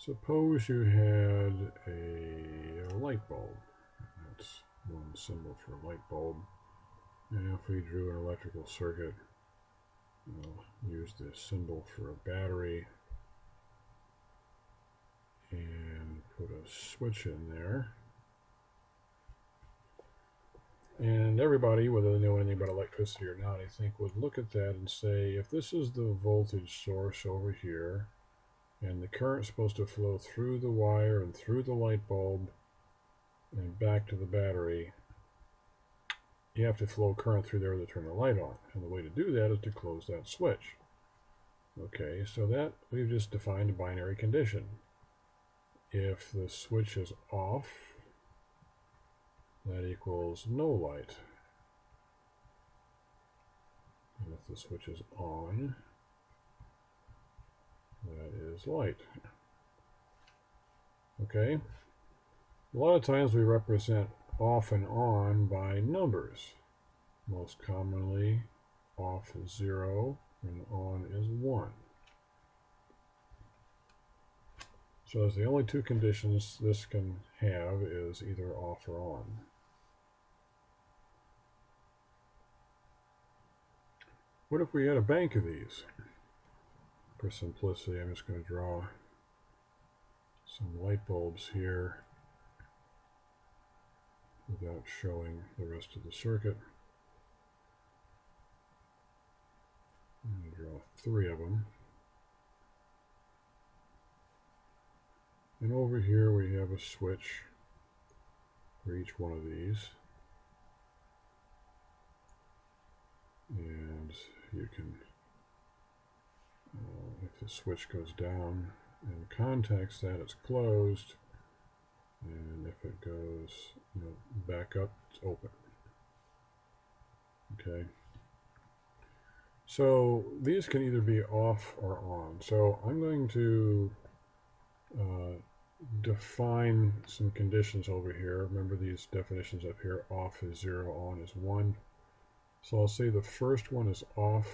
Suppose you had a light bulb. That's one symbol for a light bulb. And if we drew an electrical circuit, we'll use this symbol for a battery and put a switch in there. And everybody, whether they know anything about electricity or not, I think would look at that and say, if this is the voltage source over here, and the current is supposed to flow through the wire and through the light bulb and back to the battery, you have to flow current through there to turn the light on. And the way to do that is to close that switch. Okay, so that we've just defined a binary condition. If the switch is off, that equals no light. And if the switch is on, that is light. Okay? A lot of times we represent off and on by numbers. Most commonly, off is 0 and on is 1. So that's the only two conditions this can have is either off or on. What if we had a bank of these? For simplicity, I'm just going to draw some light bulbs here without showing the rest of the circuit. I'm going to draw 3 of them. And over here we have a switch for each one of these. And you can, if the switch goes down and contacts that, it's closed. And if it goes back up, it's open. Okay. So these can either be off or on. So I'm going to define some conditions over here. Remember these definitions up here. Off is 0, on is 1. So I'll say the first one is off,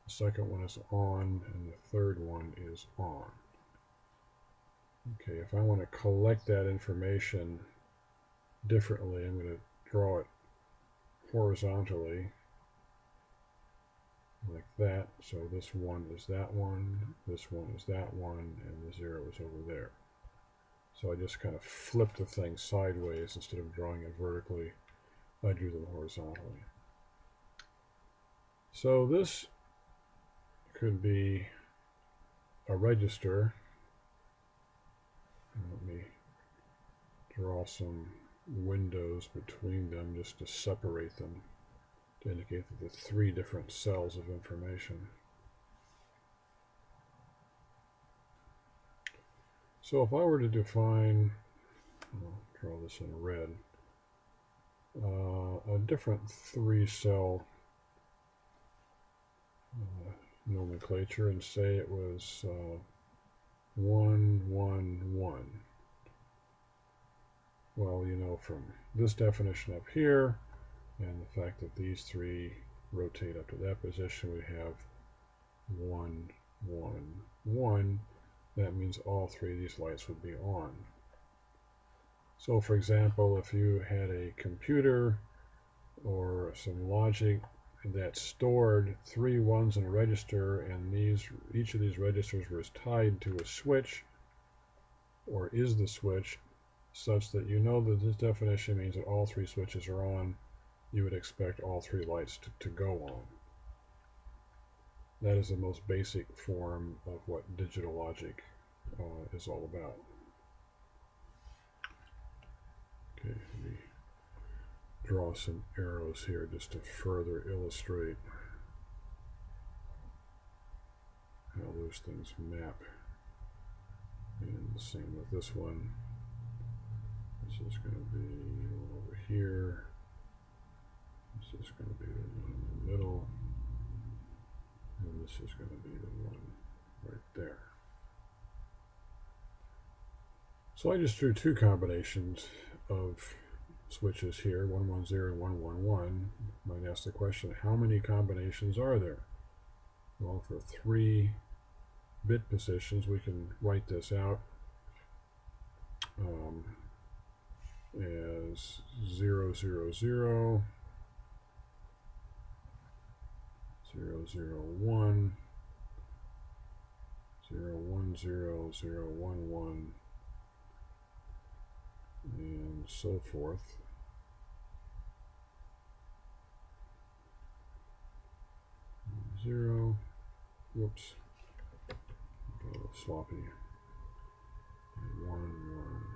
the second one is on, and the third one is on. Okay, if I want to collect that information differently, I'm going to draw it horizontally like that. So this one is that one, this one is that one, and the 0 is over there. So I just kind of flipped the thing sideways instead of drawing it vertically. I drew them horizontally. So this could be a register. And let me draw some windows between them just to separate them, to indicate that the 3 different cells of information. So if I were to define, I'll draw this in red, a different 3-cell nomenclature and say it was 1, 1, 1. Well, from this definition up here and the fact that these 3 rotate up to that position, we have 1, 1, 1. That means all 3 of these lights would be on. So for example, if you had a computer or some logic that stored 3 ones in a register, and each of these registers was tied to a switch, or is the switch, such that that this definition means that all 3 switches are on, you would expect all 3 lights to go on. That is the most basic form of what digital logic is all about. Okay, let me draw some arrows here just to further illustrate how those things map. And the same with this one. This is going to be the one over here. This is going to be the one in the middle. And this is going to be the one right there. So I just drew 2 combinations of switches here, 110 and 111. Might ask the question, how many combinations are there? Well, for 3 bit positions, we can write this out. as 0, 0, 0, 0, 0, 1, 0, 1, 0, 0, 1, 1, and so forth. Zero. Whoops. Got a little sloppy. And 1,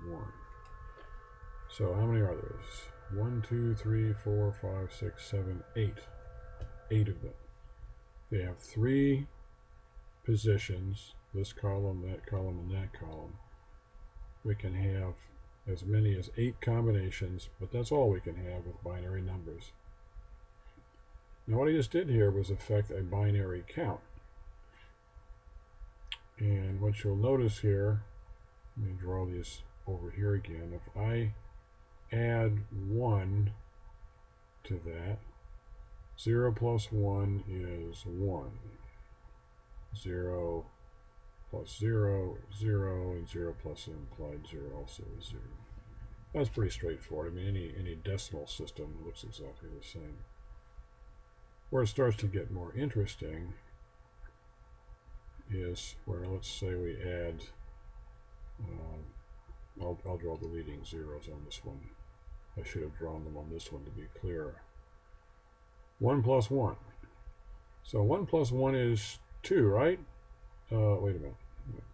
1, 1. So how many are there? 1, 2, 3, 4, 5, 6, 7, 8. 8 of them. They have 3 positions, this column, and that column. We can have as many as 8 combinations, but that's all we can have with binary numbers. Now what I just did here was affect a binary count. And what you'll notice here, let me draw these over here again. If I add 1 to that, 0 plus 1 is 1. 0 plus 0, 0, and 0 plus implied 0 also is 0. That's pretty straightforward. I mean, any decimal system looks exactly the same. Where it starts to get more interesting is where, let's say we add, I'll draw the leading zeros on this one. I should have drawn them on this one to be clearer. 1 plus 1. So 1 plus 1 is 2, right? Wait a minute.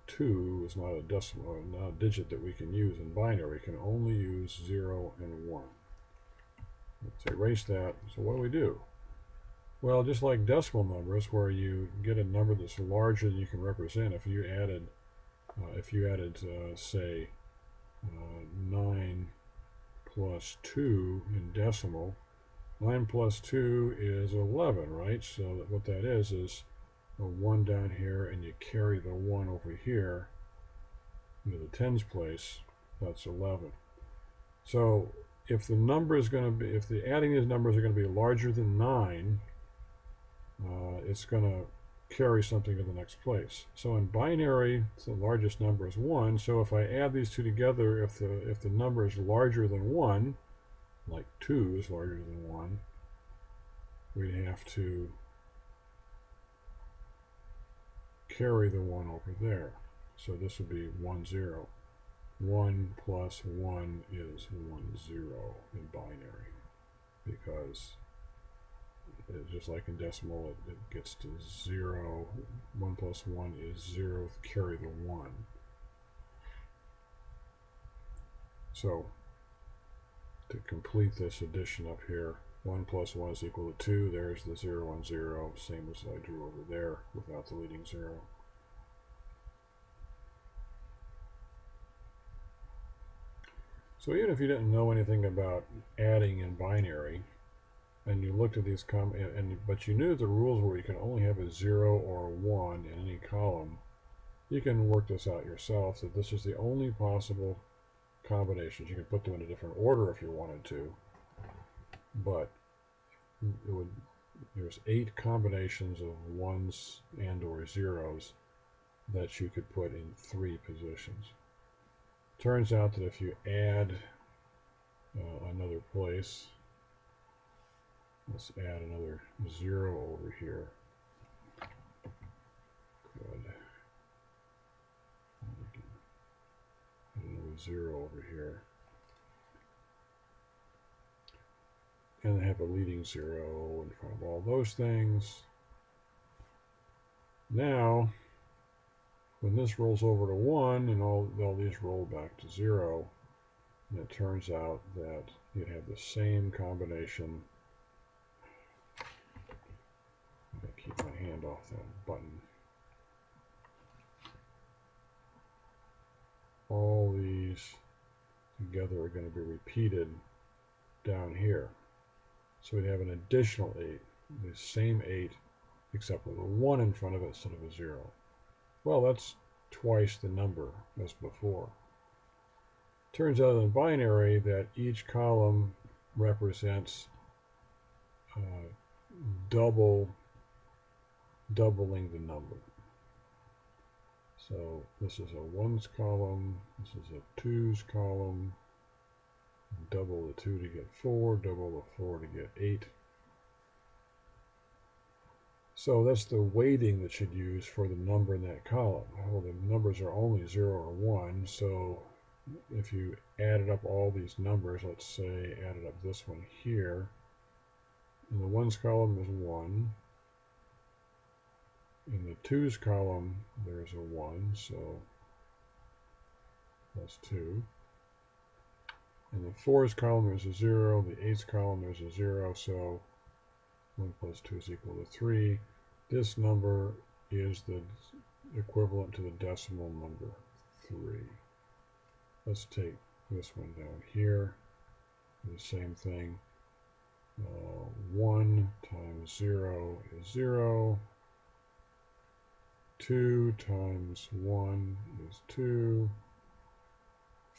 2 is not a decimal, not a digit that we can use in binary. We can only use 0 and 1. Let's erase that. So what do? Well, just like decimal numbers, where you get a number that's larger than you can represent, if you added, say, 9 plus 2 in decimal, 9 plus 2 is 11, right? So what that is a 1 down here, and you carry the 1 over here into the tens place. That's 11. So if the number is going to be, if the adding these numbers are going to be larger than 9, it's going to carry something to the next place. So in binary, the largest number is 1. So if I add these two together, if the number is larger than 1, like 2 is larger than 1, we'd have to carry the 1 over there. So this would be 1, 0. 1 plus 1 is 1, 0 in binary, because just like in decimal, it gets to 0. 1 plus 1 is 0. Carry the 1. So to complete this addition up here, 1 plus 1 is equal to 2. There's the 0 and 0, same as I drew over there without the leading 0. So even if you didn't know anything about adding in binary, and you looked at these but you knew the rules where you can only have a 0 or a 1 in any column, you can work this out yourself, that this is the only possible combinations. You can put them in a different order if you wanted to, but there's 8 combinations of 1s and or 0s that you could put in 3 positions. Turns out that if you add another place, let's add another 0 over here. Good. Another 0 over here. And I have a leading 0 in front of all those things. Now, when this rolls over to 1 and all these roll back to 0, and it turns out that you have the same combination. I'm going to keep my hand off that button. All these together are going to be repeated down here. So we'd have an additional 8, the same 8, except with a 1 in front of it instead of a 0. Well, that's twice the number as before. Turns out in binary that each column represents doubling the number. So this is a 1's column, this is a 2's column, double the 2 to get 4, double the 4 to get 8. So that's the weighting that you'd use for the number in that column. Well, the numbers are only 0 or 1, so if you added up all these numbers, let's say added up this one here, in the 1's column is 1. In the 2's column, there's a 1, so that's 2. In the 4's column, there's a 0. The 8's column, there's a 0, so 1 plus 2 is equal to 3. This number is the equivalent to the decimal number 3. Let's take this one down here. The same thing. 1 times 0 is 0. 2 times 1 is 2.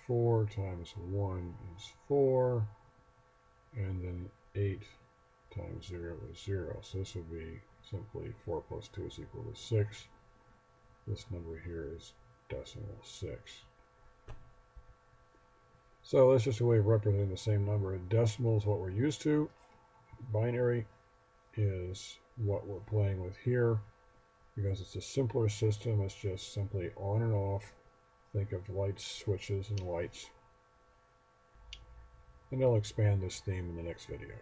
4 times 1 is 4. And then 8 times 0 is 0. So this would be simply 4 plus 2 is equal to 6. This number here is decimal 6. So that's just a way of representing the same number. Decimal is what we're used to. Binary is what we're playing with here. Because it's a simpler system, it's just simply on and off. Think of lights, switches, and lights. And I'll expand this theme in the next video.